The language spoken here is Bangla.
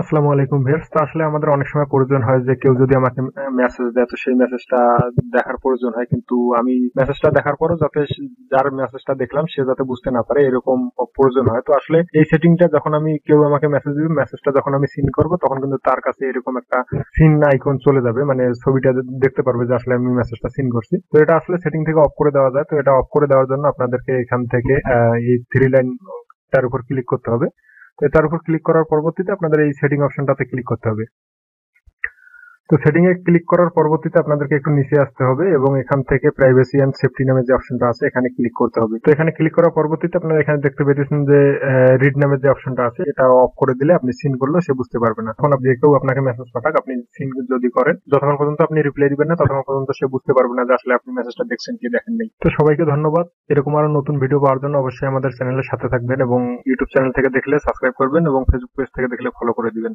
আসসালামু আলাইকুম ভিউয়ার্স। তো আসলে আমাদের অনেক সময় প্রয়োজন হয় যে কেউ যদি আমাকে মেসেজ দেয় তো সেই মেসেজটা দেখার প্রয়োজন হয়, কিন্তু আমি মেসেজটা দেখার পরও যাতে যার মেসেজটা দেখলাম সে যাতে বুঝতে না পারে এরকম প্রয়োজন হয়। তো আসলে এই সেটিংটা যখন আমি কেউ আমাকে মেসেজ দিবে, মেসেজটা যখন আমি সিন করব তখন কিন্তু তার কাছে এরকম একটা সিন আইকন চলে যাবে, মানে ছবিটা দেখতে পারবে যে আসলে আমি মেসেজটা সিন করছি। তো এটা আসলে সেটিং থেকে অফ করে দেওয়া যায়। তো এটা অফ করে দেওয়ার জন্য আপনাদেরকে এখান থেকে এই থ্রি লাইন টার উপর ক্লিক করতে হবে। তো তার উপর ক্লিক করার পরবর্তীতে আপনাদের এই সেটিং অপশনটাতে ক্লিক করতে হবে। তো সেটিং এ ক্লিক করার পরবর্তীতে আপনাদেরকে একটু নিচে আসতে হবে এবং এখান থেকে প্রাইভেসি এন্ড সেফটি নামে যে অপশনটা আছে এখানে ক্লিক করতে হবে। তো এখানে ক্লিক করার পরবর্তীতে আপনারা এখানে দেখতে পেতেছেন যে রিড নামের যে অপশনটা আছে এটা অফ করে দিলে আপনি সিন করলেও সে বুঝতে পারবে না। এখন যে কেউ আপনাকে মেসেজ পাঠাক, আপনি সিন যদি করেন, যতক্ষণ পর্যন্ত আপনি রিপ্লাই দিবেন না ততক্ষণ পর্যন্ত সে বুঝতে পারবে না যে আসলে আপনি মেসেজটা দেখছেন কি দেখেন নাই। তো সবাইকে ধন্যবাদ। এরকম আরো নতুন ভিডিও পাওয়ার জন্য অবশ্যই আমাদের চ্যানেলের সাথে থাকবেন এবং ইউটিউব চ্যানেল থেকে দেখলে সাবস্ক্রাইব করবেন এবং ফেসবুক পেজ থেকে দেখলে ফলো করে দিবেন।